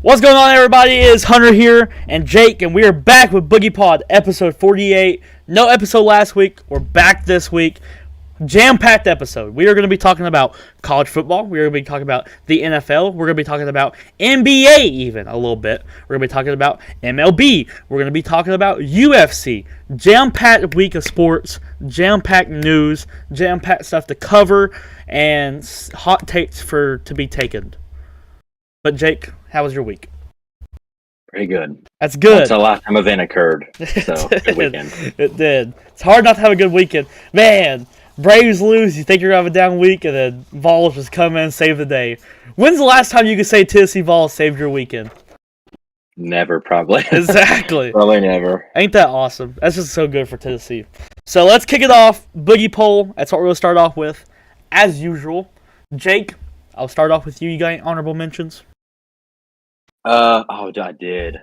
What's going on, everybody? It is Hunter here and Jake, and we are back with BoogiePod episode 48. No episode last week. We're back this week. Jam-packed episode. We are going to be talking about college football. We are going to be talking about the NFL. We're going to be talking about NBA even a little bit. We're going to be talking about MLB. We're going to be talking about UFC. Jam-packed week of sports. Jam-packed news. Jam-packed stuff to cover and hot takes to be taken. But Jake, how was your week? Pretty good. That's good. That's the last time event occurred. So, good weekend. It did. It's hard not to have a good weekend. Man, Braves lose, you think you're going to have a down week, and then VOLS just come in and save the day. When's the last time you could say Tennessee VOLS saved your weekend? Never, probably. Exactly. Probably never. Ain't that awesome? That's just so good for Tennessee. So let's kick it off. Boogie poll. That's what we're going to start off with. As usual. Jake, I'll start off with you. You got any honorable mentions? I did.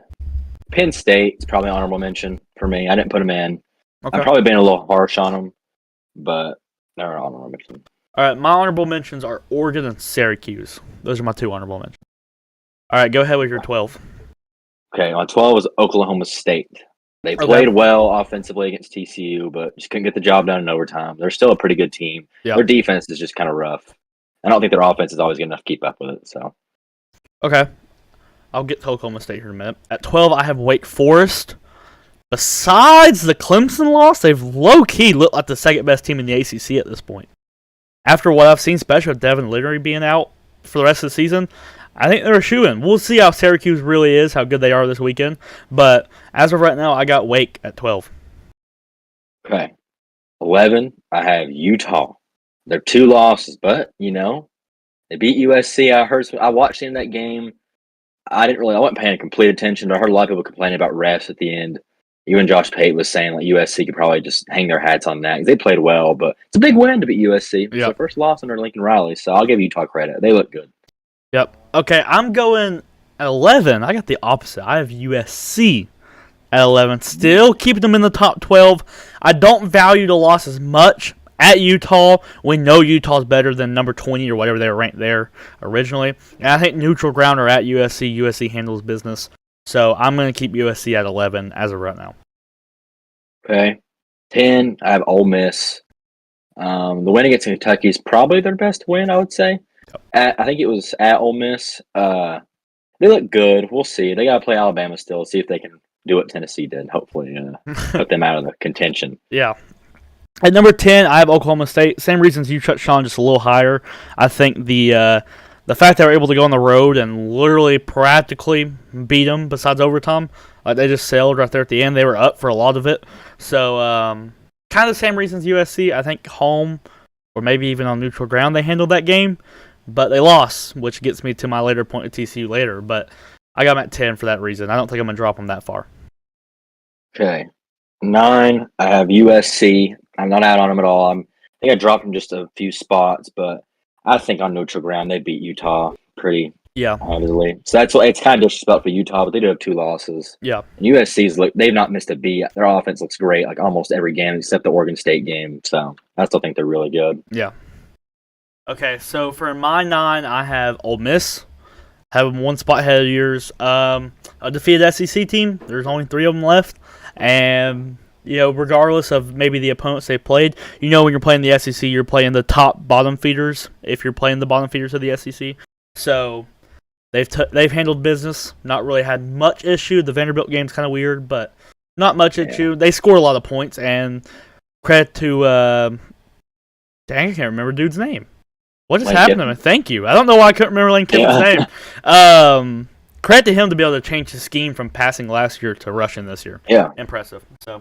Penn State's probably an honorable mention for me. I didn't put them in. Okay. I've probably been a little harsh on them, but they're an honorable mention. All right, my honorable mentions are Oregon and Syracuse. Those are my two honorable mentions. All right, go ahead with your 12. Okay, on 12 was Oklahoma State. They played well offensively against TCU, but just couldn't get the job done in overtime. They're still a pretty good team. Yep. Their defense is just kind of rough. I don't think their offense is always good enough to keep up with it. So, okay. I'll get to Oklahoma State here in a minute. At 12, I have Wake Forest. Besides the Clemson loss, they've low-key looked like the second-best team in the ACC at this point. After what I've seen, especially with Devin Leary being out for the rest of the season, I think they're a shoo-in. We'll see how Syracuse really is, how good they are this weekend. But as of right now, I got Wake at 12. okay. 11, I have Utah. They're 2 losses, but, they beat USC. I watched in that game. I wasn't paying complete attention, but I heard a lot of people complaining about refs at the end. Even Josh Pate was saying like USC could probably just hang their hats on that because they played well, but it's a big win to beat USC. Yep. It's their first loss under Lincoln Riley, so I'll give Utah credit. They look good. Yep. Okay, I'm going at 11. I got the opposite. I have USC at 11. Still keeping them in the top 12. I don't value the loss as much. At Utah, we know Utah's better than number 20 or whatever they were ranked there originally. And I think neutral ground are at USC. USC handles business. So I'm going to keep USC at 11 as of right now. Okay. 10, I have Ole Miss. The win against Kentucky is probably their best win, I would say. I think it was at Ole Miss. They look good. We'll see. They got to play Alabama still, see if they can do what Tennessee did. Hopefully put them out of the contention. Yeah. At number 10, I have Oklahoma State. Same reasons you touched on, just a little higher. I think the fact they were able to go on the road and literally practically beat them besides overtime, like they just sailed right there at the end. They were up for a lot of it. So kind of the same reasons USC. I think home or maybe even on neutral ground they handled that game, but they lost, which gets me to my later point of TCU later. But I got them at 10 for that reason. I don't think I'm going to drop them that far. Okay. 9, I have USC. I'm not out on them at all. I think I dropped them just a few spots, but I think on neutral ground they beat Utah pretty obviously. So it's kind of disrespectful for Utah, but they do have 2 losses. Yeah. And they've not missed a beat. Their offense looks great, like almost every game except the Oregon State game. So I still think they're really good. Yeah. Okay, so for my 9, I have Ole Miss. Have them 1 spot ahead of yours. A defeated SEC team. There's only 3 of them left, and regardless of maybe the opponents they played, when you're playing the SEC, you're playing the top bottom feeders. If you're playing the bottom feeders of the SEC, so they've handled business. Not really had much issue. The Vanderbilt game's kind of weird, but not much issue. They scored a lot of points, and credit to dang, I can't remember dude's name. What just happened to him? Thank you. I don't know why I couldn't remember Lane Kiffin's name. Credit to him to be able to change his scheme from passing last year to rushing this year. Yeah, impressive. So.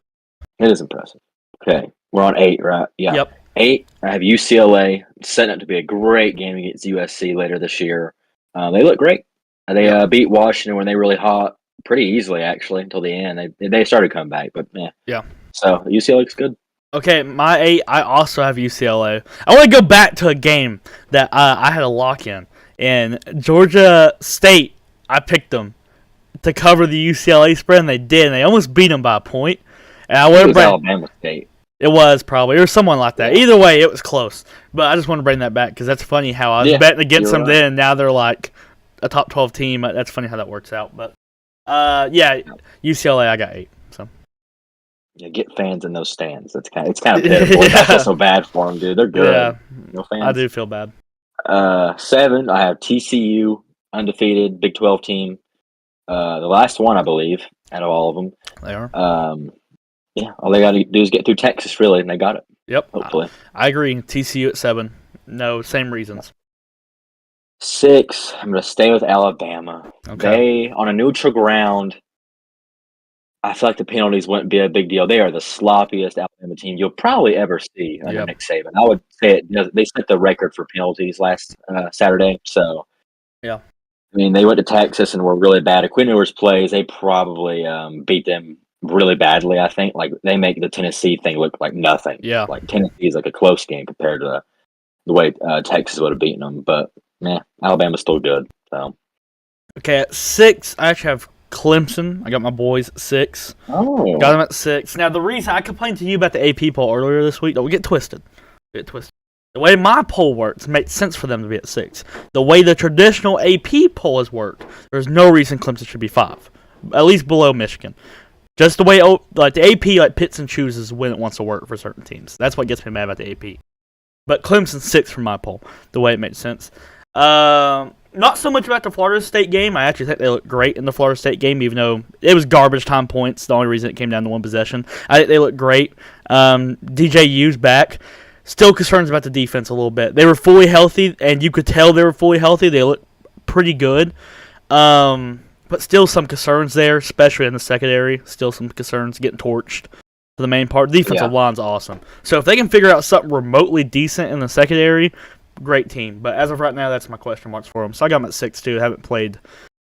It is impressive. Okay, we're on 8, right? Yeah. Yep. 8, I have UCLA. Setting up to be a great game against USC later this year. They look great. They beat Washington when they were really hot pretty easily, actually, until the end. They started coming back, but yeah. So UCLA looks good. Okay, my 8, I also have UCLA. I want to go back to a game that I had a lock in. And Georgia State, I picked them to cover the UCLA spread, and they did. And they almost beat them by a point. And it was Alabama State. It was probably, or someone like that. Either way, it was close. But I just want to bring that back because that's funny how I was betting against them then, and now they're like a top 12 team. That's funny how that works out. But yeah, UCLA, I got 8. So Yeah, get fans in those stands. It's kind of pitiful. I feel so bad for them, dude. They're good. Yeah, No fans. I do feel bad. 7, I have TCU, undefeated Big 12 team. The last one, I believe, out of all of them. They are. Yeah, all they got to do is get through Texas, really, and they got it. Yep. Hopefully. I agree. TCU at 7. No, same reasons. 6, I'm going to stay with Alabama. Okay. They, on a neutral ground, I feel like the penalties wouldn't be a big deal. They are the sloppiest Alabama team you'll probably ever see under Nick Saban. I would say they set the record for penalties last Saturday. So, yeah. I mean, they went to Texas and were really bad. If Quinn Ewers plays, they probably beat them really badly, I think. Like, they make the Tennessee thing look like nothing. Yeah. Like, Tennessee is like a close game compared to the way Texas would have beaten them. But, Alabama's still good. So. Okay, at 6, I actually have Clemson. I got my boys at 6. Oh. Got them at 6. Now, the reason I complained to you about the AP poll earlier this week, don't get twisted. The way my poll works makes sense for them to be at 6. The way the traditional AP poll has worked, there's no reason Clemson should be 5. At least below Michigan. Just the way like the AP pits and chooses when it wants to work for certain teams. That's what gets me mad about the AP. But Clemson's 6 for my poll, the way it makes sense. Not so much about the Florida State game. I actually think they looked great in the Florida State game, even though it was garbage time points. The only reason it came down to one possession. I think they looked great. DJU's back. Still concerns about the defense a little bit. They were fully healthy, and you could tell they were fully healthy. They looked pretty good. But still some concerns there, especially in the secondary. Still some concerns getting torched for the main part. The defensive line's awesome. So if they can figure out something remotely decent in the secondary, great team. But as of right now, that's my question marks for them. So I got them at 6 too.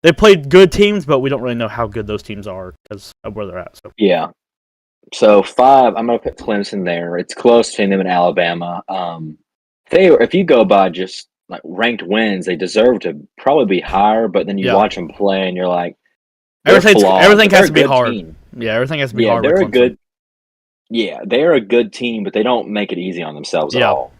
They played good teams, but we don't really know how good those teams are because of where they're at. So. Yeah. So 5, I'm going to put Clemson there. It's close between them and Alabama. If you go by just like ranked wins, they deserve to probably be higher. But then you watch them play, and you're like, everything has to be hard. Team. Yeah, everything has to be hard. They're a good. Yeah, they're a good team, but they don't make it easy on themselves at all.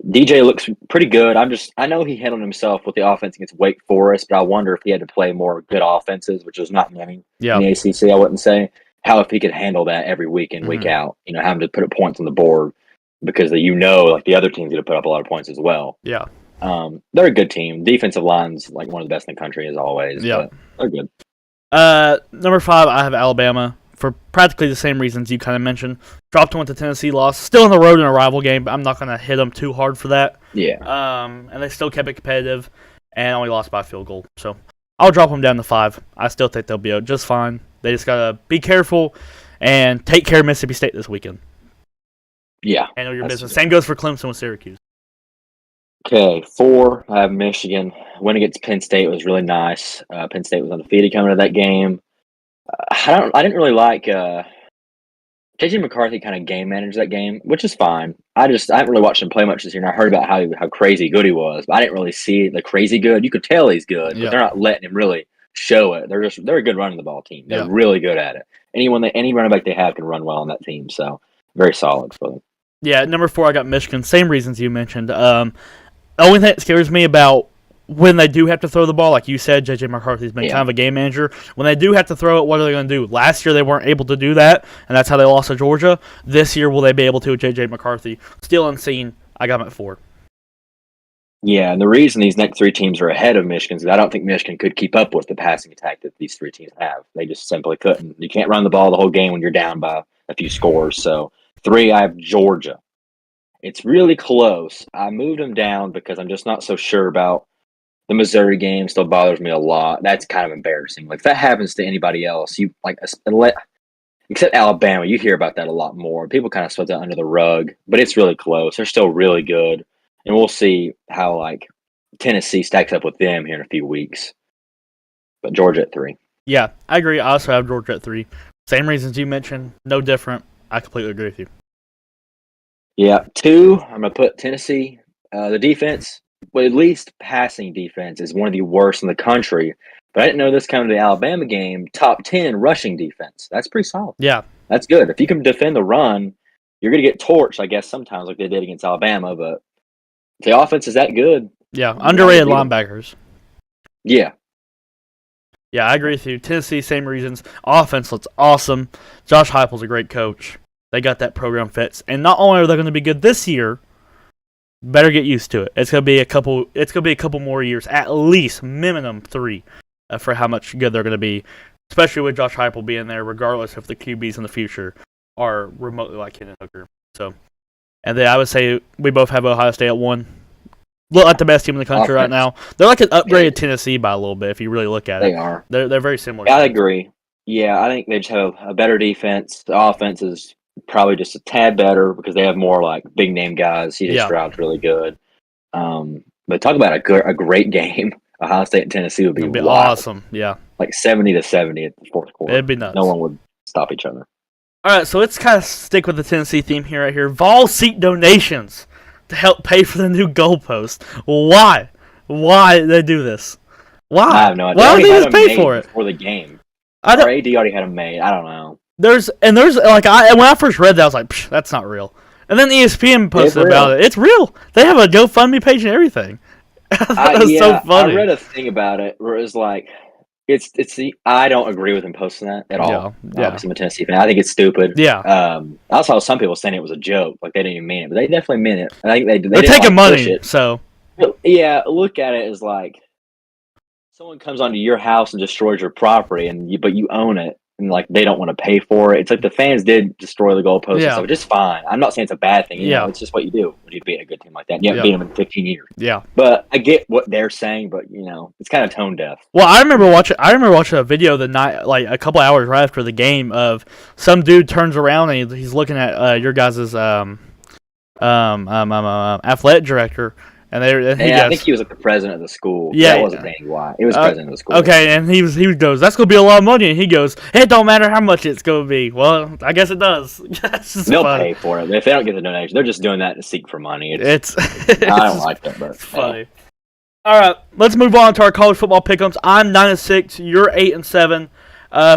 DJ looks pretty good. I know he handled himself with the offense against Wake Forest, but I wonder if he had to play more good offenses, which was not many in the ACC. I wouldn't say. How if he could handle that every week in, week out, having to put points on the board because like the other team's going to put up a lot of points as well. Yeah. They're a good team. Defensive line's like one of the best in the country as always. Yeah. They're good. Number 5, I have Alabama for practically the same reasons you kind of mentioned. Dropped one to Tennessee, lost. Still on the road in a rival game, but I'm not going to hit them too hard for that. Yeah. And they still kept it competitive and only lost by a field goal. So I'll drop them down to 5. I still think they'll be just fine. They just got to be careful and take care of Mississippi State this weekend. Yeah. Handle your business. Same goes for Clemson with Syracuse. Okay, 4, I have Michigan. Win against Penn State was really nice. Penn State was undefeated coming to that game. I didn't really like JJ McCarthy kind of game managed that game, which is fine. I haven't really watched him play much this year, and I heard about how crazy good he was, but I didn't really see the crazy good. You could tell he's good, but they're not letting him really show it. They're a good running the ball team. They're really good at it. Any running back they have can run well on that team. So very solid for them. Yeah, number 4, I got Michigan. Same reasons you mentioned. The only thing that scares me about when they do have to throw the ball, like you said, J.J. McCarthy's been kind of a game manager. When they do have to throw it, what are they going to do? Last year they weren't able to do that, and that's how they lost to Georgia. This year, will they be able to with J.J. McCarthy? Still unseen. I got them at 4. Yeah, and the reason these next 3 teams are ahead of Michigan is I don't think Michigan could keep up with the passing attack that these 3 teams have. They just simply couldn't. You can't run the ball the whole game when you're down by a few scores. So 3, I have Georgia. It's really close. I moved them down because I'm just not so sure about the Missouri game. Still bothers me a lot. That's kind of embarrassing. Like if that happens to anybody else, except Alabama, you hear about that a lot more. People kind of sweep that under the rug, but it's really close. They're still really good. And we'll see how Tennessee stacks up with them here in a few weeks. But Georgia at 3. Yeah, I agree. I also have Georgia at 3. Same reasons you mentioned. No different. I completely agree with you. Yeah, 2, I'm going to put Tennessee. The defense, well, at least passing defense, is one of the worst in the country. But I didn't know this coming to the Alabama game. Top 10 rushing defense. That's pretty solid. Yeah. That's good. If you can defend the run, you're going to get torched, I guess, sometimes like they did against Alabama. But if the offense is that good. Yeah, underrated linebackers. Yeah. Yeah, I agree with you. Tennessee, same reasons. Offense looks awesome. Josh Heupel's a great coach. They got that program fits, and not only are they going to be good this year, better get used to it. It's going to be a couple. It's going to be a couple more years, at least minimum 3, for how much good they're going to be. Especially with Josh Heupel being there, regardless if the QBs in the future are remotely like Hendon Hooker. So, and then I would say we both have Ohio State at 1. Look like the best team in the country right now. They're like an upgraded Tennessee by a little bit if you really look at it. They are. They're very similar. I agree. Yeah, I think they just have a better defense. The offense is probably just a tad better because they have more like big name guys. CJ Stroud's really good. But talk about a great game. Ohio State and Tennessee would be awesome. Yeah, like 70-70 at the fourth quarter. It'd be nuts. No one would stop each other. All right, so let's kind of stick with the Tennessee theme here. Right here, VOLS seat donations to help pay for the new goalpost. Why? Why did they do this? Why? I have no idea. Why don't they just pay for it before the game? Our AD already had them made. I don't know. There's like when I first read that, I was like, that's not real. And then ESPN posted about it. It's real. They have a GoFundMe page and everything. That was so funny. I read a thing about it where it was like, I don't agree with him posting that at all. Yeah. I'm a Tennessee fan. I think it's stupid. Yeah. I saw some people saying it was a joke, like they didn't even mean it, but they definitely meant it. I think they're taking money, so. Yeah, look at it as like someone comes onto your house and destroys your property, but you own it, and like they don't want to pay for it. It's like the fans did destroy the goalpost, so it's just fine. I'm not saying it's a bad thing. You know, it's just what you do when you beat a good team like that. And you haven't beat them in 15 years. Yeah, but I get what they're saying, but it's kind of tone deaf. Well, I remember watching a video the night, like a couple hours right after the game, of some dude turns around and he's looking at your guys' athletic director. And I think he was like the president of the school. Yeah, that wasn't Danny White. He was president of the school. Okay, and he goes, "That's gonna be a lot of money." And he goes, "It don't matter how much it's gonna be." Well, I guess it does. They'll pay for it if they don't get the donation. They're just doing that to seek for money. I don't like that, but it's funny. All right, let's move on to our college football pick'ems. I'm 9-6. You're 8-7.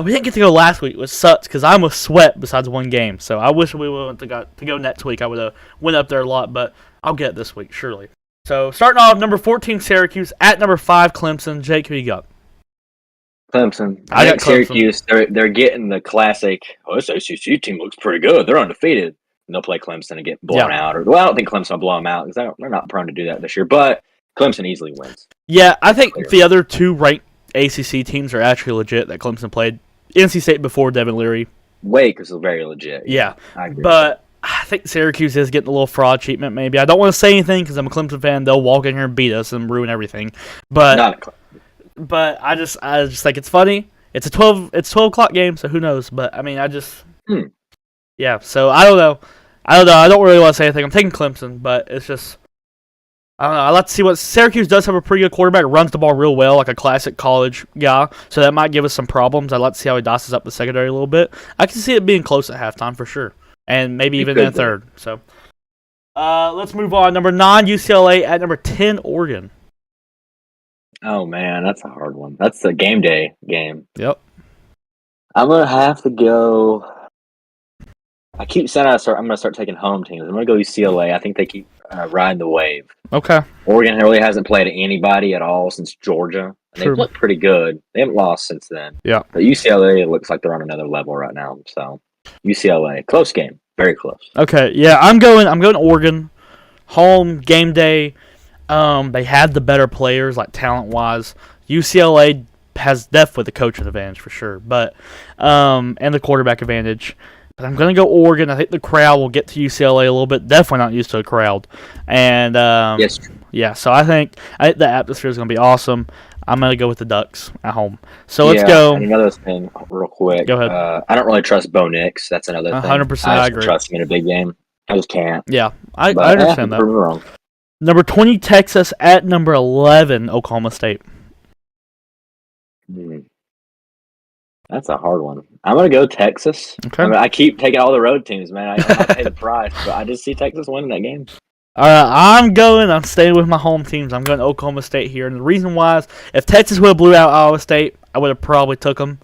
We didn't get to go last week, which sucks because I almost swept besides one game. So I wish we would have to go next week. I would have went up there a lot, but I'll get it this week surely. So, starting off, number 14, Syracuse, at number 5, Clemson. Jake, who you got? Clemson. I think Syracuse, they're getting the classic, this ACC team looks pretty good. They're undefeated. And they'll play Clemson and get blown out. I don't think Clemson will blow them out because they're not prone to do that this year. But Clemson easily wins. Yeah, I think the other 2 ranked ACC teams are actually legit that Clemson played. NC State before Devin Leary. Wake is very legit. Yeah. I agree. But I think Syracuse is getting a little fraud treatment. Maybe I don't want to say anything because I'm a Clemson fan. They'll walk in here and beat us and ruin everything. But I just think it's funny. It's a 12 o'clock game, so who knows? But I mean, yeah. So I don't know. I don't really want to say anything. I'm taking Clemson, but it's just I don't know. I like to see what Syracuse does have a pretty good quarterback. Runs the ball real well, like a classic college guy. So that might give us some problems. I'd like to see how he doses up the secondary a little bit. I can see it being close at halftime for sure. And maybe even in third. So, let's move on. Number 9, UCLA. At number 10, Oregon. Oh, man, that's a hard one. That's the game day game. Yep. I'm going to have to go. I keep saying I'm going to start taking home teams. I'm going to go UCLA. I think they keep riding the wave. Okay. Oregon really hasn't played anybody at all since Georgia. And they've looked pretty good. They haven't lost since then. Yeah. But UCLA looks like they're on another level right now. So, UCLA. Close game. Very close. Okay, yeah, I'm going Oregon. Home, game day. They have the better players, like talent-wise. UCLA has definitely the coaching advantage for sure, but and the quarterback advantage. But I'm going to go Oregon. I think the crowd will get to UCLA a little bit. Definitely not used to a crowd. And yes. Yeah, so I think the atmosphere is going to be awesome. I'm going to go with the Ducks at home. So let's go. And another thing, real quick. Go ahead. I don't really trust Bo Nix. That's another thing. 100%. I agree. Trust him in a big game. I just can't. Yeah, I understand that. Wrong. Number 20, Texas. At number 11, Oklahoma State. That's a hard one. I'm going to go Texas. Okay. I mean, I keep taking all the road teams, man. I pay the price, but I just see Texas winning that game. All right, I'm staying with my home teams. I'm going to Oklahoma State here. And the reason why is if Texas would have blew out Iowa State, I would have probably took them.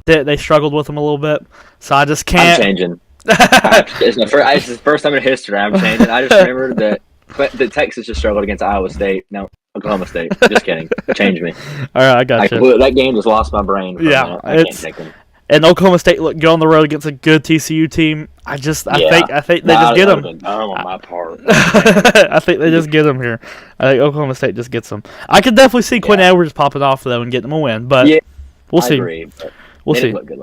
They struggled with them a little bit. So I just can't. I'm changing. It's the first time in history I'm changing. I just remembered that Texas just struggled against Iowa State. Now, Oklahoma State. Just kidding. Change me. All right, I got you. That game just lost my brain. For Yeah, a minute. I can't take them. And Oklahoma State look good on the road against a good TCU team. I think they just get them. Dumb on my part. I think they just get them here. I think Oklahoma State just gets them. I could definitely see Quinn Edwards popping off though and getting them a win, but we'll see. I agree, but we'll see. Look good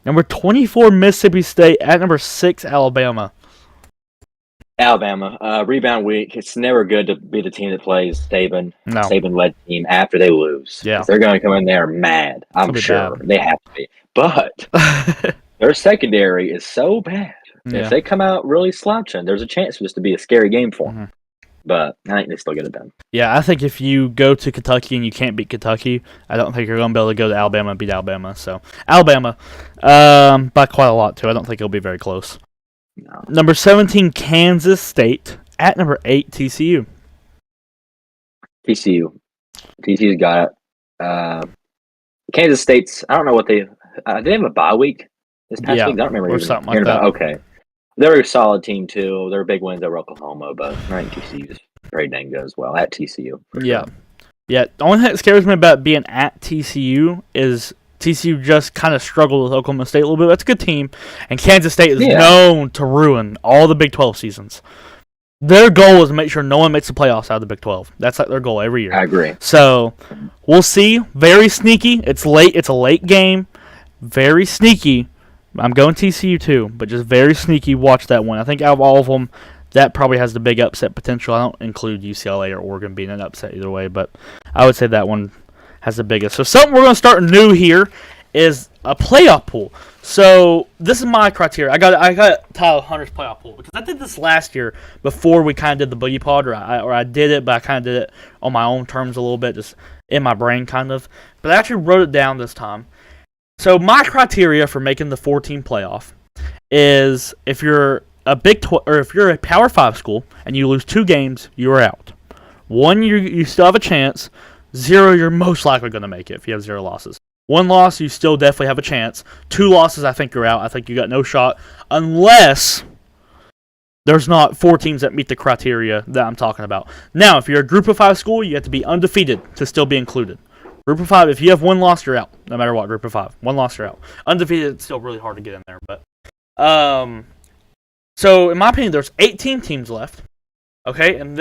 Number 24 Mississippi State at number 6 Alabama. Alabama, rebound week. It's never good to be the team that plays Saban-led team after they lose. Yeah, they're going to come in there mad. I'm sure they have to be. But their secondary is so bad. Yeah. If they come out really slouching, there's a chance for this to be a scary game for them. Mm-hmm. But I think they still get it done. Yeah, I think if you go to Kentucky and you can't beat Kentucky, I don't think you're going to be able to go to Alabama and beat Alabama. So Alabama, by quite a lot too. I don't think it'll be very close. No. Number 17 Kansas State at number 8 TCU. TCU's got it. Kansas State's. I don't know what they have a bye week this past week. I don't remember or something like that. Okay, they're a solid team too. They're big wins over Oklahoma, but I think TCU's very dang good as well at TCU. Yeah, yeah. The only thing that scares me about being at TCU is TCU just kind of struggled with Oklahoma State a little bit. That's a good team, and Kansas State is known to ruin all the Big 12 seasons. Their goal is to make sure no one makes the playoffs out of the Big 12. That's like their goal every year. I agree. So we'll see. Very sneaky. It's late. It's a late game. Very sneaky. I'm going TCU too, but just very sneaky. Watch that one. I think out of all of them, that probably has the big upset potential. I don't include UCLA or Oregon being an upset either way, but I would say that one has the biggest. So something we're going to start new here is a playoff pool. So this is my criteria. I got Tyler Hunter's playoff pool because I did this last year before we kind of did the BoogiePod, or I did it, but I kind of did it on my own terms a little bit, just in my brain kind of. But I actually wrote it down this time. So my criteria for making the 4-team playoff is if you're a if you're a Power 5 school and you lose 2 games, you're out. 1, you still have a chance. 0, you're most likely going to make it if you have 0 losses. 1 loss, you still definitely have a chance. 2 losses, I think you're out. I think you got no shot unless there's not 4 teams that meet the criteria that I'm talking about. Now, if you're a Group of 5 school, you have to be undefeated to still be included. Group of 5, if you have 1 loss, you're out. No matter what, Group of 5. 1 loss, you're out. Undefeated, it's still really hard to get in there. But so in my opinion, there's 18 teams left. Okay, and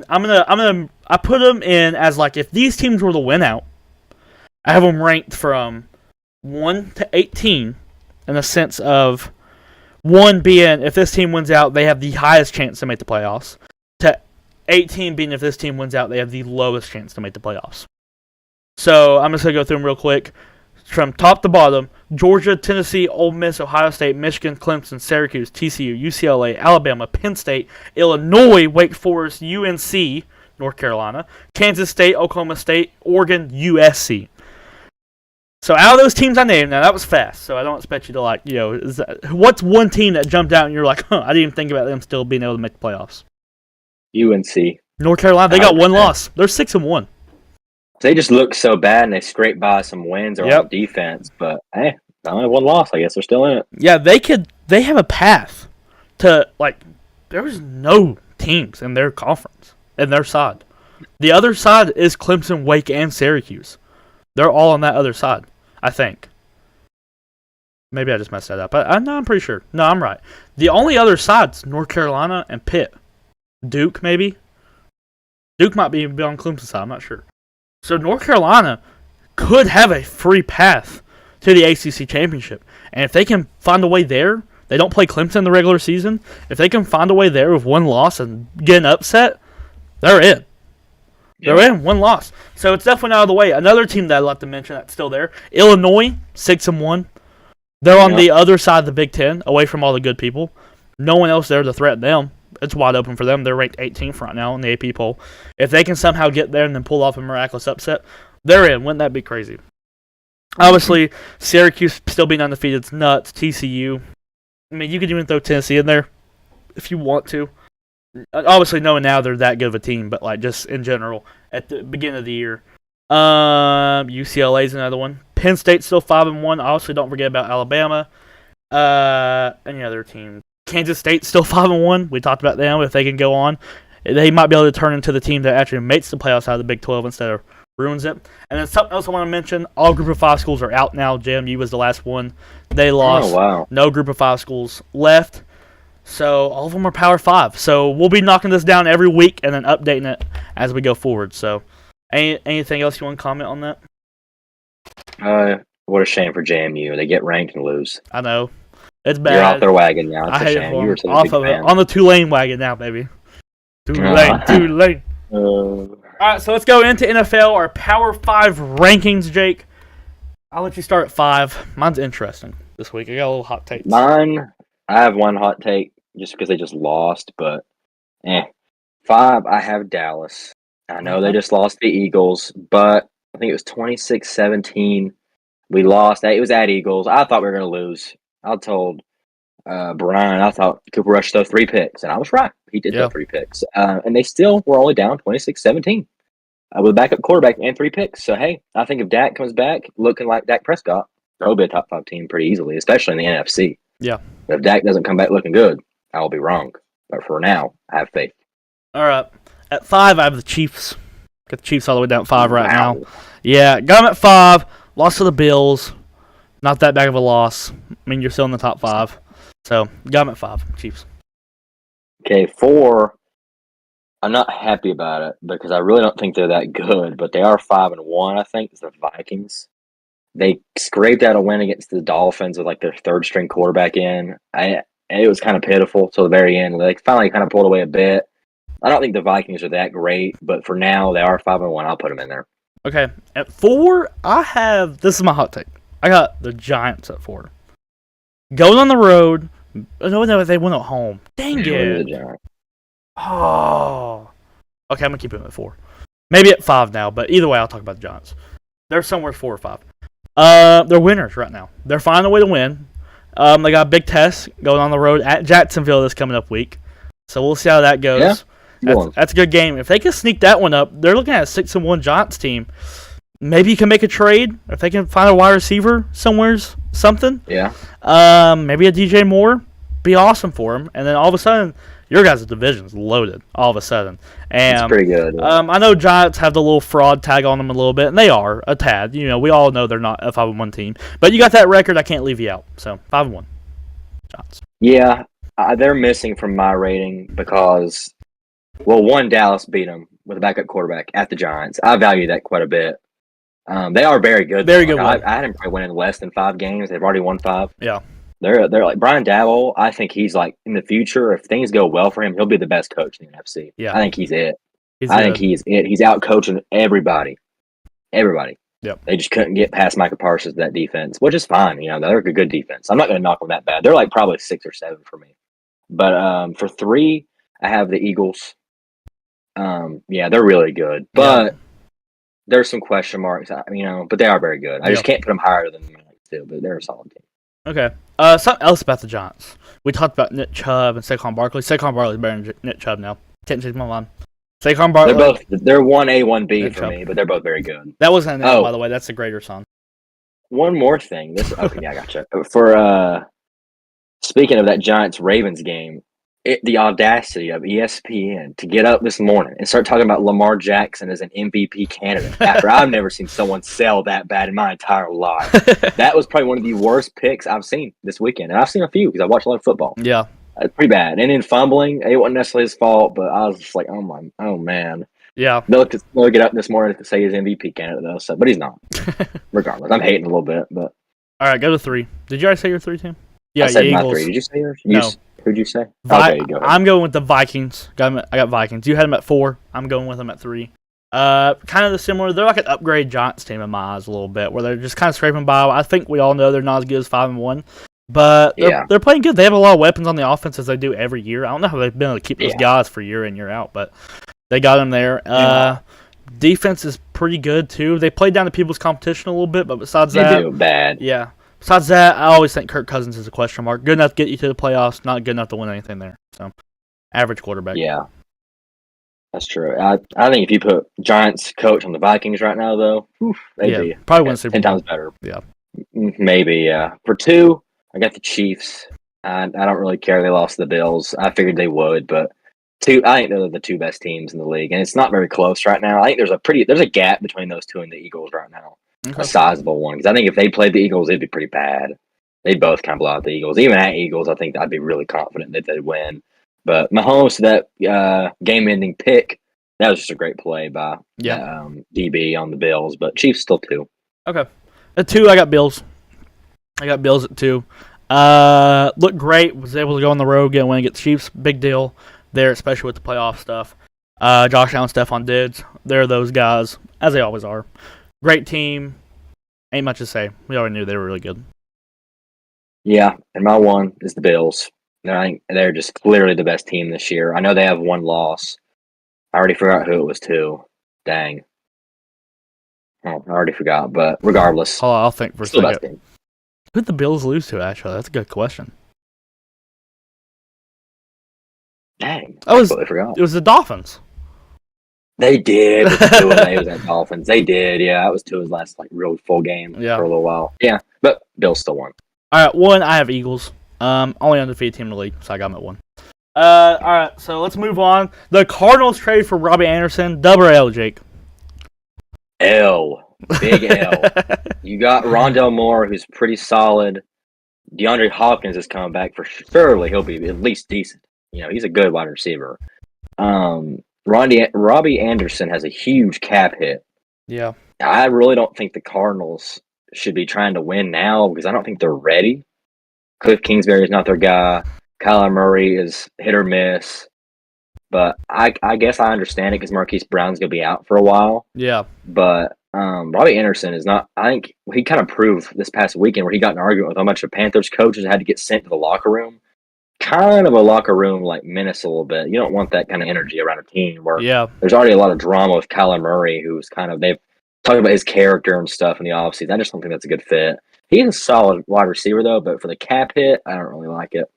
I put them in as like if these teams were to win out, I have them ranked from 1 to 18 in the sense of 1 being if this team wins out, they have the highest chance to make the playoffs, to 18 being if this team wins out, they have the lowest chance to make the playoffs. So I'm just going to go through them real quick. From top to bottom, Georgia, Tennessee, Ole Miss, Ohio State, Michigan, Clemson, Syracuse, TCU, UCLA, Alabama, Penn State, Illinois, Wake Forest, UNC, North Carolina, Kansas State, Oklahoma State, Oregon, USC. So out of those teams I named, now that was fast, so I don't expect you to what's one team that jumped out and you're like, I didn't even think about them still being able to make the playoffs? UNC. North Carolina, they got 1 loss. They're 6-1. They just look so bad, and they scrape by some wins on defense. But hey, only 1 loss. I guess they're still in it. Yeah, they have a path to there's no teams in their conference in their side. The other side is Clemson, Wake, and Syracuse. They're all on that other side, I think. Maybe I just messed that up. I'm pretty sure. No, I'm right. The only other side's North Carolina and Pitt. Duke, maybe. Duke might be on Clemson's side. I'm not sure. So North Carolina could have a free path to the ACC championship. And if they can find a way there, they don't play Clemson in the regular season. If they can find a way there with 1 loss and get an upset, they're in. They're in, 1 loss. So it's definitely out of the way. Another team that I'd like to mention that's still there, Illinois, 6-1. They're on the other side of the Big Ten, away from all the good people. No one else there to threaten them. It's wide open for them. They're ranked 18th right now in the AP poll. If they can somehow get there and then pull off a miraculous upset, they're in. Wouldn't that be crazy? Obviously, Syracuse still being undefeated. It's nuts. TCU. I mean, you could even throw Tennessee in there if you want to. Obviously, knowing now they're that good of a team, but just in general, at the beginning of the year. UCLA's another one. Penn State's still 5-1. Obviously, don't forget about Alabama. Any other team? Kansas State's still 5-1. We talked about them if they can go on. they might be able to turn into the team that actually makes the playoffs out of the Big 12 instead of ruins it. And then something else I want to mention, all Group of 5 schools are out now. JMU was the last one. They lost. Oh, wow. No Group of 5 schools left. So all of them are Power 5. So we'll be knocking this down every week and then updating it as we go forward. So anything else you want to comment on that? What a shame for JMU. They get ranked and lose. I know. It's bad. You're off their wagon now. It's I a hate shame. it You were such a off big of fan. it. On the Tulane wagon now, baby. Tulane. All right, so let's go into NFL, our Power 5 rankings, Jake. I'll let you start at 5. Mine's interesting this week. I got a little hot take. Mine, I have one hot take just because they just lost, but 5, I have Dallas. I know they just lost the Eagles, but I think it was 26-17. We lost. It was at Eagles. I thought we were going to lose. I told Brian, I thought Cooper Rush throw 3 picks, and I was right. He did throw 3 picks. And they still were only down 26-17 with a backup quarterback and 3 picks. So, hey, I think if Dak comes back looking like Dak Prescott, they'll be a top 5 team pretty easily, especially in the NFC. Yeah. But if Dak doesn't come back looking good, I will be wrong. But for now, I have faith. All right. At 5, I have the Chiefs. Got the Chiefs all the way down at 5 right now. Yeah, got them at 5. Lost to the Bills. Not that bad of a loss. I mean, you're still in the top 5. So, got them at 5. Chiefs. Okay, 4. I'm not happy about it because I really don't think they're that good, but they are 5-1, I think. It's the Vikings. They scraped out a win against the Dolphins with like their 3rd string quarterback in. It was kind of pitiful till the very end. They finally kind of pulled away a bit. I don't think the Vikings are that great, but for now, they are 5-1. I'll put them in there. Okay. At 4, I have... This is my hot take. I got the Giants at 4. Going on the road. No, they went at home. Dang it. Oh. Okay, I'm going to keep them at 4. Maybe at 5 now, but either way, I'll talk about the Giants. They're somewhere 4 or 5. They're winners right now. They're finding a way to win. They got a big test going on the road at Jacksonville this coming up week. So we'll see how that goes. Yeah. That's a good game. If they can sneak that one up, they're looking at a 6-1 Giants team. Maybe you can make a trade if they can find a wide receiver somewhere, something. Yeah. Maybe a DJ Moore. Be awesome for him. And then all of a sudden, your guys' division's loaded. All of a sudden. And it's pretty good. Yeah. I know Giants have the little fraud tag on them a little bit, and they are a tad. You know, we all know they're not a 5-1 team. But you got that record, I can't leave you out. So, 5-1. Giants. Yeah. They're missing from my rating because, well, one, Dallas beat them with a backup quarterback at the Giants. I value that quite a bit. They are very good. Very good. I had them probably winning less than 5 games. They've already won 5. Yeah. They're like Brian Daboll. I think he's like in the future. If things go well for him, he'll be the best coach in the NFC. Yeah. I think he's it. I think he's it. He's out coaching everybody. Everybody. Yep. They just couldn't get past Micah Parsons, that defense, which is fine. You know, they're a good defense. I'm not going to knock them that bad. They're like probably 6 or 7 for me. But for 3, I have the Eagles. Yeah, they're really good. But there's some question marks, you know, but they are very good. I just can't put them higher than them too, but they're a solid team. Okay. Something else about the Giants. We talked about Nick Chubb and Saquon Barkley. Saquon Barkley's better than Nick Chubb now. Can't change my mind. Saquon Barkley. They're 1A, 1B for me, but they're both very good. That wasn't an by the way. That's the greater son. One more thing. Okay, yeah, I gotcha. For speaking of that Giants-Ravens game, the audacity of ESPN to get up this morning and start talking about Lamar Jackson as an MVP candidate after I've never seen someone sell that bad in my entire life. That was probably one of the worst picks I've seen this weekend. And I've seen a few because I watch a lot of football. Yeah. It's pretty bad. And in fumbling, it wasn't necessarily his fault, but I was just like, oh man. Yeah. They'll get up this morning to say he's MVP candidate though, but he's not. Regardless. I'm hating a little bit, but all right, go to 3. Did you already say your 3 team? Yeah, I said my 3. Did you say yours? No. Who'd you say? Okay, go ahead. I'm going with the Vikings. I got Vikings. You had them at 4. I'm going with them at 3. Kind of the similar. They're like an upgrade Giants team in my eyes a little bit, where they're just kind of scraping by. I think we all know they're not as good as 5-1, but they're playing good. They have a lot of weapons on the offense as they do every year. I don't know how they've been able to keep those guys for year in, year out, but they got them there. Defense is pretty good too. They played down to people's competition a little bit, but besides that, they do bad. Yeah. Besides that, I always think Kirk Cousins is a question mark. Good enough to get you to the playoffs, not good enough to win anything there. So, average quarterback. Yeah, that's true. I think if you put Giants coach on the Vikings right now, though, they'd be probably win Super Bowl. 10 times better. Yeah, maybe. Yeah. For 2, I got the Chiefs. I don't really care. They lost to the Bills. I figured they would, but I think they're the two best teams in the league, and it's not very close right now. I think there's a gap between those two and the Eagles right now, Okay. a sizable one. Because I think if they played the Eagles, it'd be pretty bad. They both kind of blow out the Eagles. Even at Eagles, I think I'd be really confident that they'd win. But Mahomes, that game-ending pick, that was just a great play by DB on the Bills. But Chiefs still 2. Okay. At 2, I got Bills. I got Bills at 2. Looked great. Was able to go on the road, get a win against the Chiefs. Big deal there, especially with the playoff stuff. Josh Allen, Stephon Diggs. They're those guys, as they always are. Great team. Ain't much to say. We already knew they were really good. Yeah, and my 1 is the Bills. I think they're just clearly the best team this year. I know they have 1 loss. I already forgot who it was to. Dang. Oh, I already forgot, but regardless. Oh, I'll think for a still second. Who'd the Bills lose to, actually? That's a good question. Dang. I completely forgot. It was the Dolphins. They did. Tua was at Dolphins. They did, yeah. That was Tua's last real full game for a little while. Yeah, but Bills still won. All right, 1, I have Eagles. Only undefeated team in the league, so I got them at 1. All right, so let's move on. The Cardinals trade for Robbie Anderson. Double L, Jake. L. Big L. You got Rondell Moore, who's pretty solid. DeAndre Hopkins is coming back for surely. He'll be at least decent. He's a good wide receiver. Robbie Anderson has a huge cap hit. Yeah. I really don't think the Cardinals should be trying to win now because I don't think they're ready. Cliff Kingsbury is not their guy. Kyler Murray is hit or miss. But I guess I understand it because Marquise Brown's going to be out for a while. Yeah. But Robbie Anderson is not – I think he kind of proved this past weekend where he got in an argument with a bunch of Panthers coaches and had to get sent to the locker room. Kind of a locker room like menace a little bit. You don't want that kind of energy around a team where there's already a lot of drama with Kyler Murray, who's they've talked about his character and stuff in the offseason. I just don't think that's a good fit. He's a solid wide receiver, though, but for the cap hit, I don't really like it.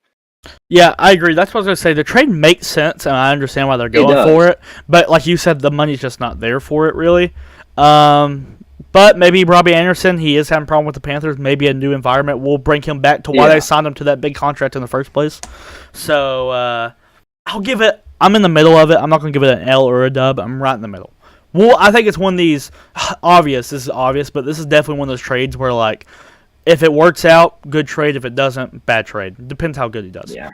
Yeah, I agree. That's what I was going to say. The trade makes sense, and I understand why they're going for it. But like you said, the money's just not there for it, really. But maybe Robbie Anderson, he is having a problem with the Panthers. Maybe a new environment will bring him back to why they signed him to that big contract in the first place. So I'll give it – I'm in the middle of it. I'm not going to give it an L or a dub. I'm right in the middle. Well, I think it's one of these this is obvious, but this is definitely one of those trades where, like, if it works out, good trade. If it doesn't, bad trade. Depends how good he does. Yeah.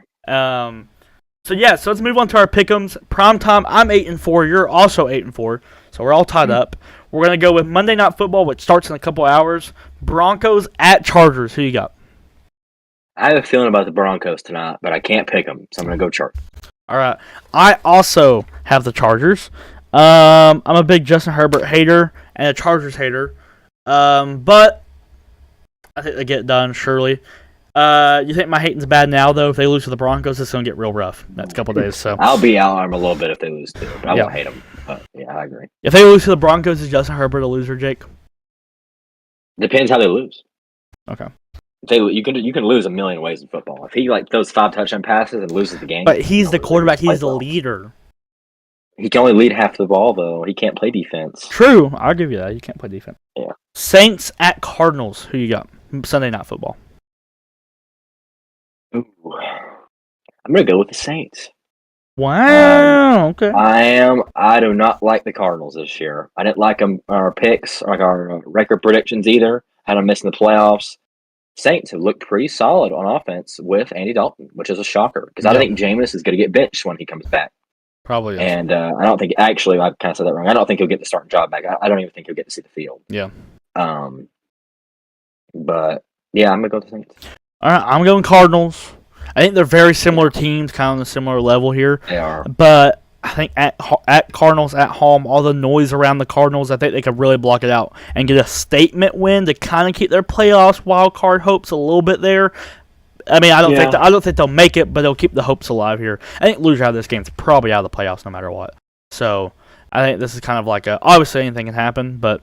So let's move on to our pick'ems. Primetime, I'm 8-4. You're also 8-4. So we're all tied up. We're going to go with Monday Night Football, which starts in a couple hours. Broncos at Chargers. Who you got? I have a feeling about the Broncos tonight, but I can't pick them, so I'm going to go Chargers. All right. I also have the Chargers. I'm a big Justin Herbert hater and a Chargers hater. But I think they get it done, surely. You think my hating's bad now, though? If they lose to the Broncos, it's going to get real rough next couple days. So I'll be out on them a little bit if they lose, too. But I won't hate them. But, yeah, I agree. If they lose to the Broncos, is Justin Herbert a loser, Jake? Depends how they lose. Okay. You can lose a million ways in football. If he throws 5 touchdown passes and loses the game. But he's the quarterback. He's the leader. He can only lead half the ball, though. He can't play defense. True. I'll give you that. You can't play defense. Yeah. Saints at Cardinals. Who you got? Sunday Night Football. Ooh. I'm going to go with the Saints. Wow. Okay. I do not like the Cardinals this year. I didn't like them, our picks, like our record predictions either. Had them missing the playoffs. Saints have looked pretty solid on offense with Andy Dalton, which is a shocker because I think Jameis is going to get benched when he comes back. Probably is. And I don't think, actually, I kind of said that wrong. I don't think he'll get the starting job back. I don't even think he'll get to see the field. Yeah. But, yeah, I'm going to go with the Saints. All right, I'm going Cardinals. I think they're very similar teams, kind of on a similar level here. They are. But I think at Cardinals at home, all the noise around the Cardinals, I think they could really block it out and get a statement win to kind of keep their playoffs wild card hopes a little bit there. I mean, I don't think they'll make it, but they'll keep the hopes alive here. I think loser out of this game is probably out of the playoffs no matter what. So I think this is kind of like obviously anything can happen, but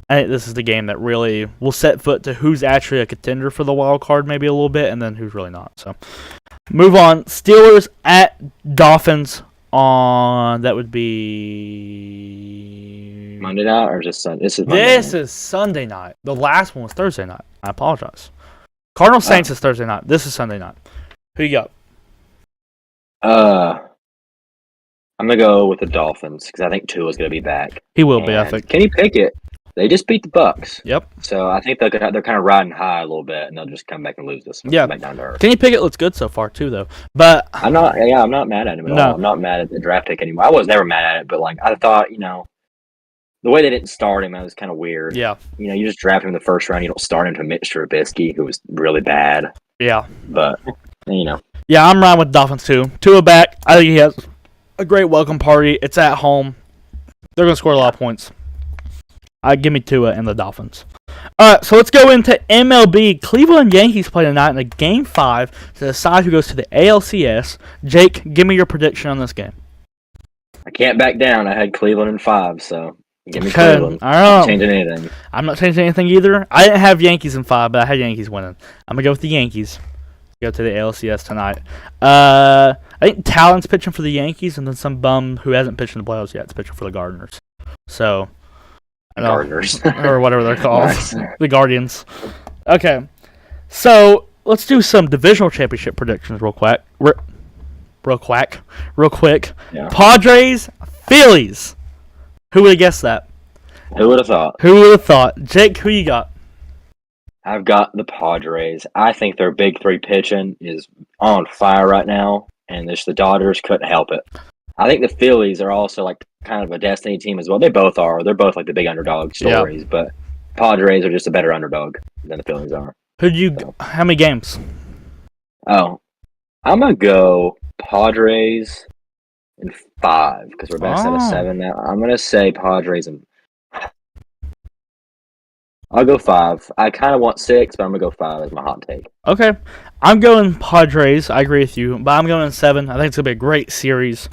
I think this is the game that really will set foot to who's actually a contender for the wild card maybe a little bit, and then who's really not. So move on. Steelers at Dolphins on that would be Monday night or just Sunday? This is Sunday night. The last one was Thursday night. I apologize. Cardinals Saints is Thursday night. This is Sunday night. Who you got? I'm gonna go with the Dolphins because I think Tua's gonna be back. He will be, I And think. Kenny Pickett, they just beat the Bucks. Yep. So I think they're kind of riding high a little bit, and they'll just come back and lose this one. Yeah. Come back down to earth. Kenny Pickett looks good so far too, though. But I'm not mad at him at No. all. I'm not mad at the draft pick anymore. I was never mad at it, but like I thought, the way they didn't start him, that was kind of weird. yeah, You just draft him in the first round. You don't start him to Mitch Trubisky, who was really bad. yeah. But Yeah, I'm riding with Dolphins too. Tua back. I think he has a great welcome party. It's at home. They're going to score a lot of points. Give me Tua and the Dolphins. All right, so let's go into MLB. Cleveland Yankees play tonight in a Game 5 to decide who goes to the ALCS. Jake, give me your prediction on this game. I can't back down. I had Cleveland in 5, so give me Okay, Cleveland. I don't I'm know. not changing anything. I'm not changing anything either. I didn't have Yankees in 5, but I had Yankees winning. I'm going to go with the Yankees. Go to the ALCS tonight. I think Talon's pitching for the Yankees, and then some bum who hasn't pitched in the playoffs yet is pitching for the Gardeners. So, Gardeners. or whatever they're called, Nice. the Guardians. Okay, so let's do some divisional championship predictions real quick. Real quick. Yeah. Padres, Phillies. Who would have guessed that? Who would have thought? Who would have thought? Jake, who you got? I've got the Padres. I think their big three pitching is on fire right now, and the Dodgers couldn't help it. I think the Phillies are also like kind of a destiny team as well. They both are. They're both like the big underdog stories, but Padres are just a better underdog than the Phillies are. How many games? Oh, I'm gonna go Padres in 5 because we're best out of 7 now. I'm gonna say Padres and I'll go 5. I kind of want 6, but I'm gonna go 5 as my hot take. Okay, I'm going Padres. I agree with you, but I'm going 7. I think it's gonna be a great series.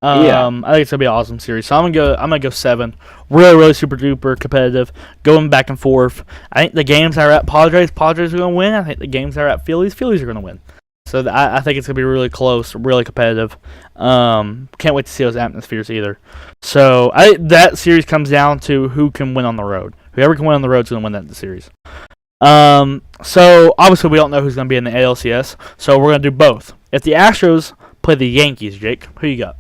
I think it's gonna be an awesome series. So I'm gonna go 7. Really super duper competitive, going back and forth. I think the games that are at Padres are gonna win. I think the games that are at Phillies are gonna win. So I think it's gonna be really close, really competitive. Can't wait to see those atmospheres either. So that series comes down to who can win on the road. Whoever can win on the road is gonna win that series. So obviously we don't know who's gonna be in the ALCS. So we're gonna do both. If the Astros play the Yankees, Jake, who you got?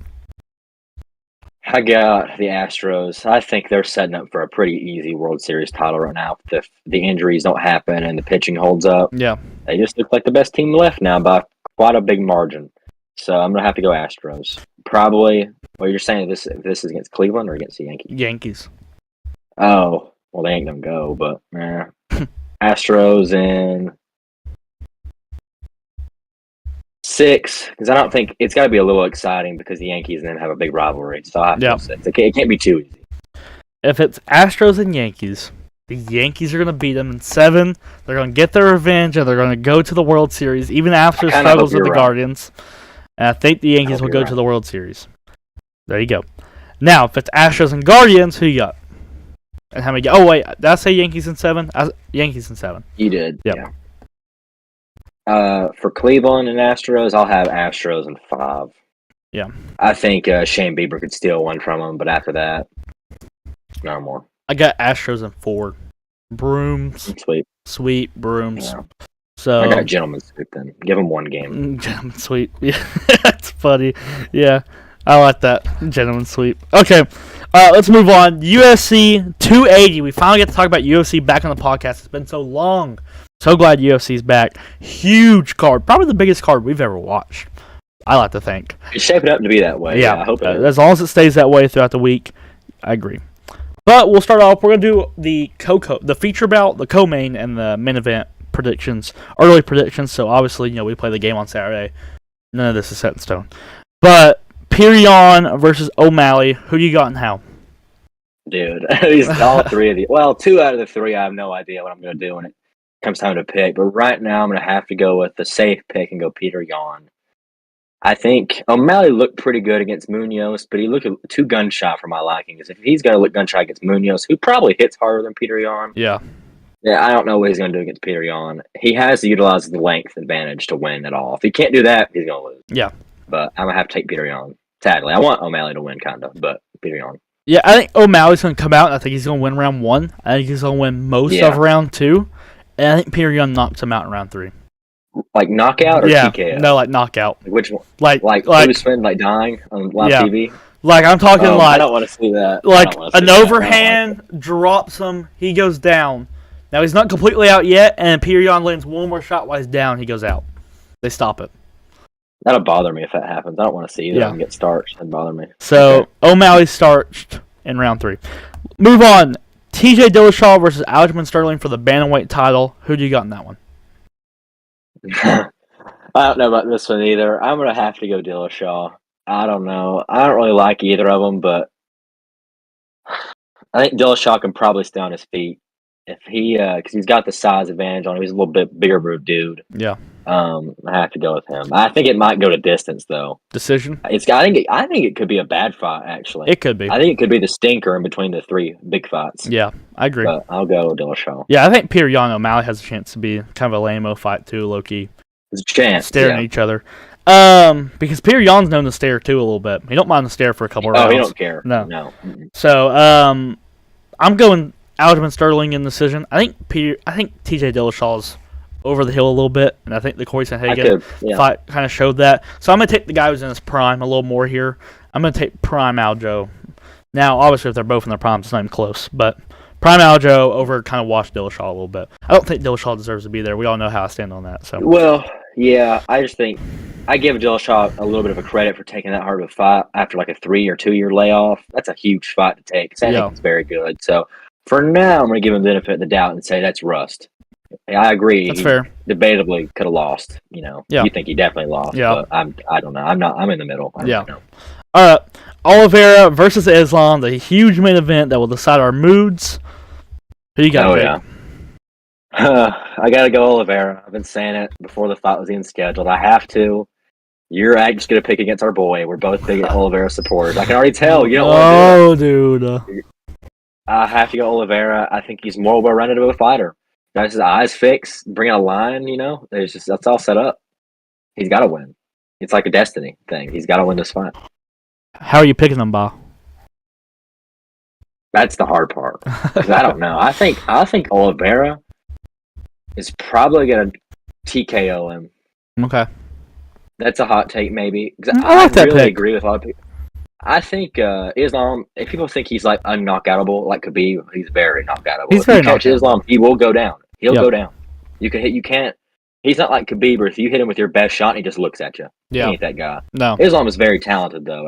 I got the Astros. I think they're setting up for a pretty easy World Series title right now. If the injuries don't happen and the pitching holds up, Yeah. they just look like the best team left now by quite a big margin. So I'm gonna have to go Astros. Probably. Well, you're saying this is against Cleveland or against the Yankees? Yankees. Oh, well, they ain't gonna go, but Astros in 6 because I don't think it's got to be a little exciting because the Yankees then have a big rivalry. So I have to go 6. It can't be too easy. If it's Astros and Yankees, the Yankees are going to beat them in 7. They're going to get their revenge, and they're going to go to the World Series, even after struggles with the Guardians. And I think the Yankees will go to the World Series. There you go. Now, if it's Astros and Guardians, who you got? And how many? Oh, wait. Did I say Yankees in 7? Yankees in 7. You did. Yep. Yeah. For Cleveland and Astros, I'll have Astros in 5. Yeah. I think Shane Bieber could steal one from him, but after that, no more. I got Astros in 4. Brooms. Sweet Brooms. Yeah. So I got Gentleman Sweep then. Give him one game. Gentleman Sweep. Yeah, that's funny. Yeah, I like that. Gentleman Sweep. Okay, let's move on. UFC 280. We finally get to talk about UFC back on the podcast. It's been so long. So glad UFC's back. Huge card. Probably the biggest card we've ever watched. I like to think. It's shaping up to be that way. Yeah, I hope it is. As long as it stays that way throughout the week, I agree. But we'll start off. We're going to do the feature bout, the co-main, and the main event predictions, early predictions. So obviously, we play the game on Saturday. None of this is set in stone. But Perion versus O'Malley, who you got and how? Dude, all 3 of the 2 out of the 3, I have no idea what I'm going to do when it comes time to pick. But right now, I'm going to have to go with the safe pick and go Peter Yan. I think O'Malley looked pretty good against Munoz, but he looked too gunshot for my liking. Because if he's going to look gunshot against Munoz, who probably hits harder than Peter Yan. Yeah, I don't know what he's going to do against Peter Yan. He has to utilize the length advantage to win at all. If he can't do that, he's going to lose. Yeah. But I'm going to have to take Peter Yan. Sadly, I want O'Malley to win, kind of, but Peter Yan. Yeah, I think O'Malley's going to come out, and I think he's going to win round 1. I think he's going to win most of round 2. And I think Peter Yan knocks him out in round 3. Like knockout or TKO? No, like knockout. Like which one? Like Bruce Wayne like dying on live TV? Like I'm talking I don't want to see that. Like an overhand drops him, he goes down. Now he's not completely out yet, and Peter Yan lands one more shot while he's down, he goes out. They stop it. That'll bother me if that happens. I don't want to see them get starched. That'd bother me. So O'Malley starched in round 3. Move on. TJ Dillashaw versus Aljamain Sterling for the bantamweight title. Who do you got in that one? I don't know about this one either. I'm gonna have to go Dillashaw. I don't know. I don't really like either of them, but I think Dillashaw can probably stay on his feet if he, because he's got the size advantage on him. He's a little bit bigger of a dude. Yeah. I have to go with him. I think it might go to distance though. Decision. I think it could be a bad fight actually. It could be. I think it could be the stinker in between the 3 big fights. Yeah, I agree. But I'll go Dillashaw. Yeah, I think Peter Yan and O'Malley has a chance to be kind of a lame-o fight too, low key. There's a chance. Staring at each other. Because Peter Yan's known to stare too a little bit. He don't mind to stare for a couple rounds. Oh, he don't care. No. Mm-mm. So, I'm going Aljamain Sterling in decision. I think TJ Dillashaw's over the hill a little bit, and I think the Corey Sanhagen fight kind of showed that. So I'm going to take the guy who's in his prime a little more here. I'm going to take prime Aljo. Now, obviously, if they're both in their primes, it's not even close, but prime Aljo over kind of washed Dillashaw a little bit. I don't think Dillashaw deserves to be there. We all know how I stand on that. So. Well, yeah, I just think I give Dillashaw a little bit of a credit for taking that hard of a fight after like a 3 or 2 year layoff. That's a huge fight to take. Sanhagen's very good. So for now, I'm going to give him the benefit of the doubt and say that's rust. I agree. That's fair. Debatably could have lost. You think he definitely lost. But I don't know. I'm in the middle. I don't know. All right, Oliveira versus Islam, the huge main event that will decide our moods. Who you got? Oh yeah. I gotta go Oliveira. I've been saying it before the fight was even scheduled. I have to. You're just gonna pick against our boy. We're both big Oliveira supporters. I can already tell. You don't want to do it. Dude. I have to go Oliveira. I think he's more well-rounded of a fighter. Got his eyes fixed, bring a line. That's all set up. He's got to win. It's like a destiny thing. He's got to win this fight. How are you picking him, Bob? That's the hard part. I don't know. I think Oliveira is probably going to TKO him. Okay. That's a hot take, maybe. I like that really pick. agree with a lot of people. I think Islam, if people think he's like unknockoutable, like Khabib, he's very knockoutable. He's very if you catch Islam, he will go down. He'll go down. You can't. He's not like Khabib, or if you hit him with your best shot and he just looks at you. Yeah. He ain't that guy. No. Islam is very talented, though.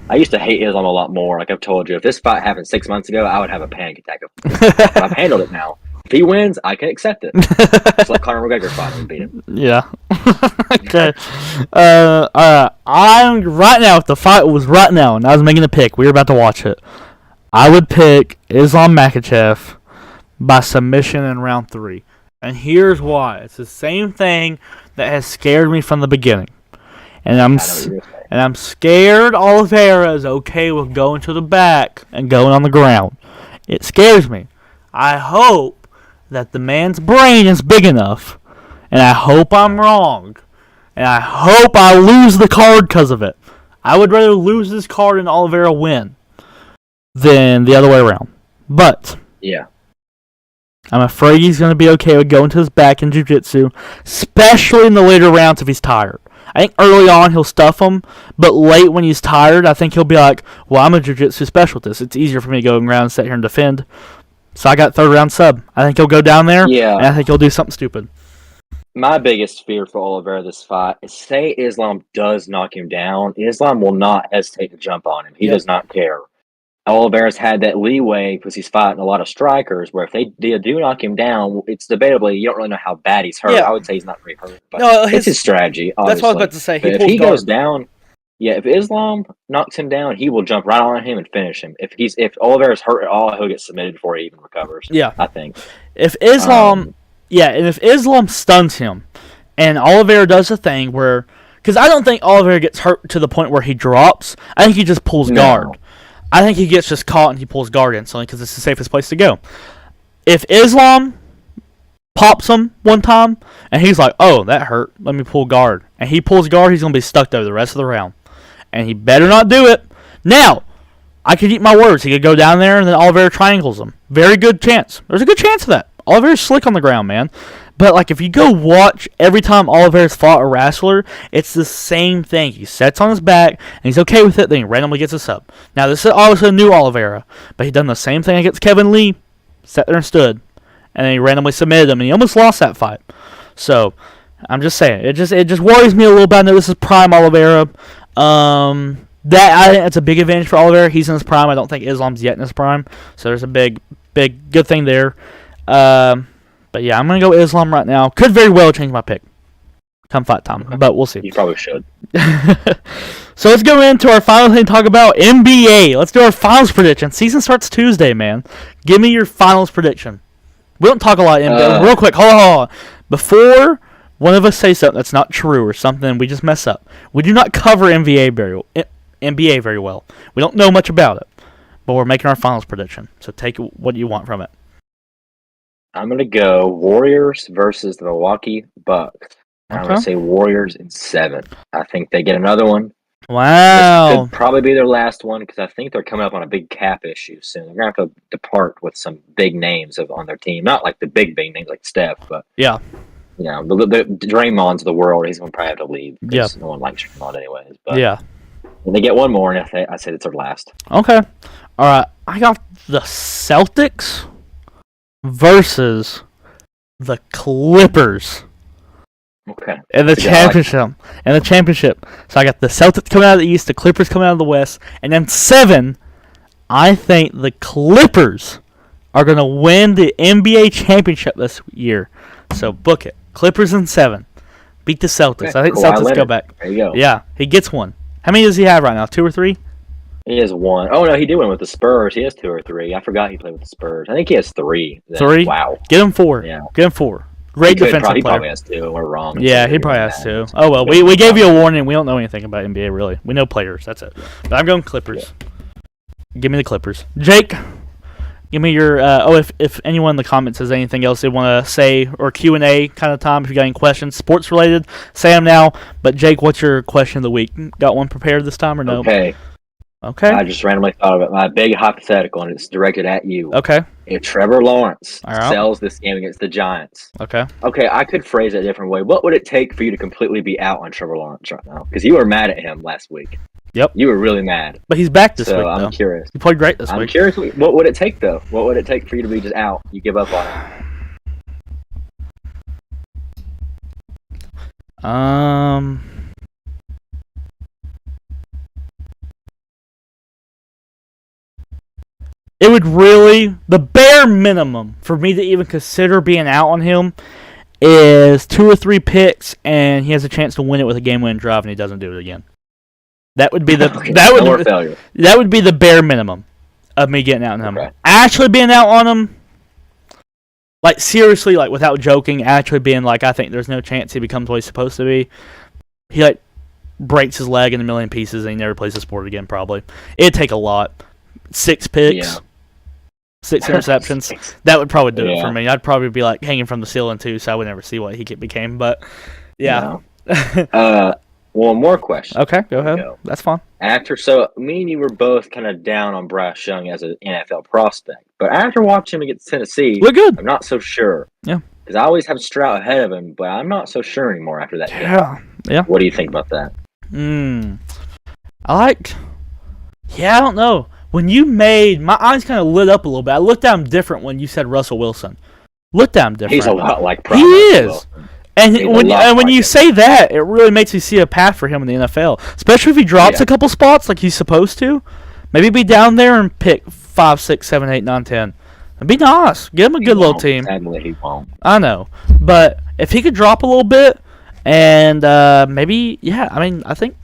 I used to hate Islam a lot more. Like I've told you, if this fight happened 6 months ago, I would have a panic attack. But I've handled it now. If he wins, I can accept it. Just like Conor McGregor fought and beat him. Yeah. Okay. I'm right now. If the fight was right now, and I was making a pick, we were about to watch it. I would pick Islam Makhachev by submission in round 3, and here's why. It's the same thing that has scared me from the beginning, and I'm scared Oliveira is okay with going to the back and going on the ground. It scares me. I hope that the man's brain is big enough, and I hope I'm wrong, and I hope I lose the card because of it. I would rather lose this card and Oliveira win than the other way around. But yeah, I'm afraid he's going to be okay with going to his back in jiu-jitsu, especially in the later rounds if he's tired. I think early on he'll stuff him, but late when he's tired, I think he'll be like, well, I'm a jiu-jitsu specialist. It's easier for me to go around, sit here and defend. So I got 3rd round sub. I think he'll go down there, and I think he'll do something stupid. My biggest fear for Oliveira this fight is, say Islam does knock him down, Islam will not hesitate to jump on him. He does not care. Oliveira's had that leeway because he's fighting a lot of strikers where if they do knock him down, it's debatably, you don't really know how bad he's hurt. I would say he's not very hurt, but it's his strategy, obviously. That's what I was about to say. If he goes down, if Islam knocks him down, he will jump right on him and finish him. If Oliveira's hurt at all, he'll get submitted before he even recovers. Yeah, I think. If Islam, and if Islam stuns him, and Oliveira does a thing where, because I don't think Oliveira gets hurt to the point where he drops. I think he just pulls guard. I think he gets just caught and he pulls guard instantly because it's the safest place to go. If Islam pops him one time and he's like, oh, that hurt, let me pull guard, and he pulls guard, he's going to be stuck there the rest of the round. And he better not do it. Now, I could eat my words. He could go down there and then Oliveira triangles him. Very good chance. There's a good chance of that. Oliveira's slick on the ground, man. But like if you go watch every time Oliveira's fought a wrestler, it's the same thing. He sits on his back and he's okay with it, then he randomly gets a sub. Now this is obviously a new Oliveira, but he done the same thing against Kevin Lee, sat there and stood, and then he randomly submitted him and he almost lost that fight. So I'm just saying, it just worries me a little bit. I know this is prime Oliveira. That I think that's a big advantage for Oliveira. He's in his prime. I don't think Islam's yet in his prime, so there's a big good thing there. But yeah, I'm gonna go Islam right now. Could very well change my pick come fight time, but we'll see. You probably should. So let's go into our final thing to talk about, NBA. Let's do our finals prediction. Season starts Tuesday, man. Give me your finals prediction. We don't talk a lot NBA. Real quick, hold on. Before one of us say something that's not true or something we just mess up, we do not cover NBA very well. We don't know much about it, but we're making our finals prediction. So take what you want from it. I'm going to go Warriors versus the Milwaukee Bucks. I'm going to say Warriors in 7. I think they get another one. Wow. This could probably be their last one because I think they're coming up on a big cap issue soon. They're going to have to depart with some big names on their team. Not like the big names like Steph, but yeah. You know, the Draymond's of the world, he's going to probably have to leave. Yeah. No one likes Draymond anyways. But yeah. When they get one more, and I say it's their last. Okay. All right. I got the Celtics versus the Clippers. Okay. In the championship. So I got the Celtics coming out of the East, the Clippers coming out of the West, and then 7, I think the Clippers are going to win the NBA championship this year. So book it. Clippers in 7. Beat the Celtics. Okay. I think Kawhi Celtics Leonard. go back. There you go. Yeah, he gets one. How many does he have right now? 2 or 3? He has 1. Oh, no, he did win with the Spurs. He has 2 or 3. I forgot he played with the Spurs. I think he has 3. 3? Wow. Get him 4. Yeah. Get him 4. Great defensive player. He probably has 2. We're wrong. Yeah, he probably has 2. Oh, well, we gave you a warning. We don't know anything about NBA, really. We know players. That's it. But I'm going Clippers. Yeah. Give me the Clippers. Jake, give me your... if anyone in the comments has anything else they want to say, or Q&A kind of time, if you got any questions, sports-related, say them now. But, Jake, what's your question of the week? Got one prepared this time or no? Okay. I just randomly thought of it. My big hypothetical, and it's directed at you. Okay. If Trevor Lawrence sells this game against the Giants. Okay, I could phrase it a different way. What would it take for you to completely be out on Trevor Lawrence right now? Because you were mad at him last week. Yep. You were really mad. But he's back this week, though. I'm curious. He played great this week. I'm curious, what would it take, though? What would it take for you to be just out? You give up on him? It would really, the bare minimum for me to even consider being out on him is 2 or 3 picks, and he has a chance to win it with a game-winning drive, and he doesn't do it again. That would be the that would be the bare minimum of me getting out on him. Okay. Actually being out on him, like seriously, like without joking, actually being like, I think there's no chance he becomes what he's supposed to be. He like breaks his leg in a million pieces, and he never plays the sport again. Probably it'd take a lot. 6 picks. Yeah. 6 interceptions. That would probably do it for me. I'd probably be like hanging from the ceiling too, so I would never see what he became. But yeah. One more question. Okay, go ahead. That's fine. Me and you were both kind of down on Bryce Young as an NFL prospect, but after watching him against Tennessee, look good. I'm not so sure. Yeah. Because I always have Stroud ahead of him, but I'm not so sure anymore after that. Yeah. What do you think about that? I don't know. When you made, my eyes kind of lit up a little bit. I looked at him different when you said Russell Wilson. Looked at him different. He's a lot like He is. And when you say that, it really makes me see a path for him in the NFL. Especially if he drops a couple spots like he's supposed to. Maybe be down there and pick 5, 6, 7, 8, 9, 10. It'd be nice. Give him a good little team. Sadly, he won't. I know. But if he could drop a little bit and maybe, I think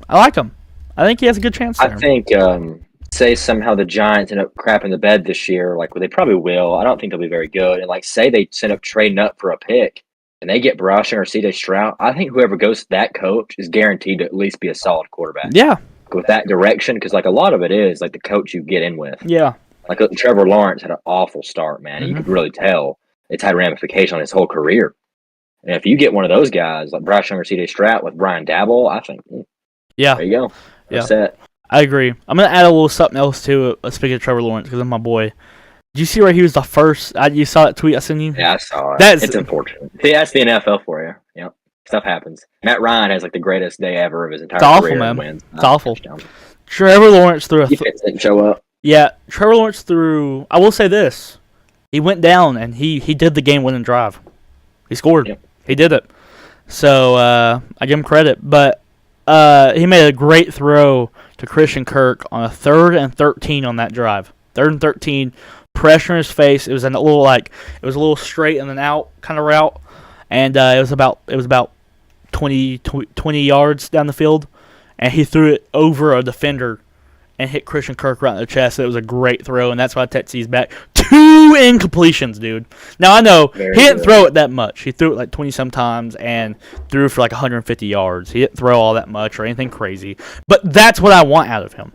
I like him. I think he has a good chance there. I think, say somehow the Giants end up crapping the bed this year, like they probably will. I don't think they'll be very good. And like say they end up trading up for a pick and they get Bryce or C.J. Stroud, I think whoever goes to that coach is guaranteed to at least be a solid quarterback. Yeah. With that direction, because like a lot of it is like the coach you get in with. Yeah. Like Trevor Lawrence had an awful start, man. You could really tell it's had ramification on his whole career. And if you get one of those guys like Bryce Young or C.J. Stroud with Brian Dabble, I think, there you go. Yeah. Set. I agree. I'm going to add a little something else to it, speaking of Trevor Lawrence, because I'm my boy. Did you see where he was the first? You saw that tweet I sent you? Yeah, I saw it. It's unfortunate. See, that's the NFL for you. Yep. Stuff happens. Matt Ryan has like the greatest day ever of his entire career. Awful, man. Wins. It's awful. Trevor Lawrence threw a Defense didn't show up. Yeah, Trevor Lawrence threw. I will say this: he went down and he did the game-winning drive. He scored. Yep. He did it. So I give him credit, but he made a great throw to Christian Kirk on a 3rd and 13 on that drive. 3rd and 13, pressure in his face. It was a little straight and then out kind of route, and it was about 20 yards down the field, and he threw it over a defender and hit Christian Kirk right in the chest. It was a great throw, and that's why Tetsy's back. 2 incompletions, dude. Now, I know he didn't throw it that much. He threw it like 20-some times and threw for like 150 yards. He didn't throw all that much or anything crazy. But that's what I want out of him.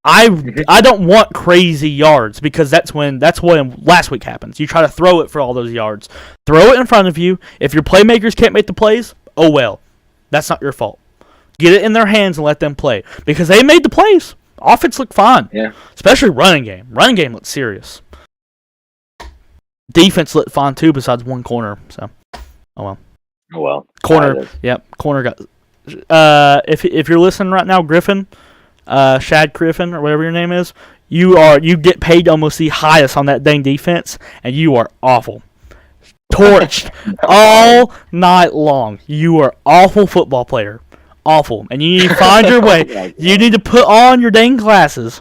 I don't want crazy yards because that's what last week happens. You try to throw it for all those yards. Throw it in front of you. If your playmakers can't make the plays, oh well. That's not your fault. Get it in their hands and let them play because they made the plays. Offense looked fine. Yeah. Especially running game. Running game looked serious. Defense looked fine too besides one corner. So, oh well. Oh well. Corner. Yep. Corner got. If you're listening right now, Griffin, Shad Griffin or whatever your name is, you get paid almost the highest on that dang defense, and you are awful. Torched all night long. You are awful football player. Awful. And you need to find your way. You need to put on your dang glasses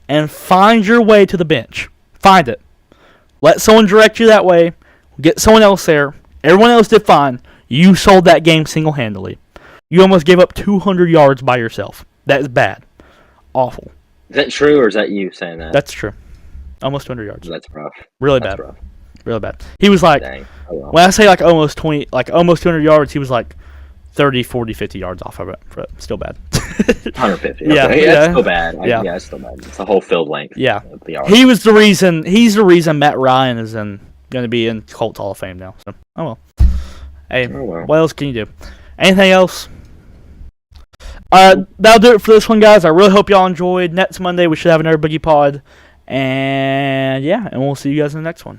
and find your way to the bench. Find it. Let someone direct you that way. Get someone else there. Everyone else did fine. You sold that game single-handedly. You almost gave up 200 yards by yourself. That is bad. Awful. Is that true or is that you saying that? That's true. Almost 200 yards. That's rough. Really That's bad. rough. Really bad. He was like, Dang. Oh, well. when I say like almost 200 yards, he was like 30, 40, 50 yards off of it. Still bad. 150. Yeah, Okay. yeah. That's still bad. Yeah. It's still bad. It's the whole field length. Yeah. Of the yard. He's the reason Matt Ryan is going to be in Colts Hall of Fame now. So, oh well. Hey, What else can you do? Anything else? That'll do it for this one, guys. I really hope y'all enjoyed. Next Monday, we should have another BoogiePod. And yeah, and we'll see you guys in the next one.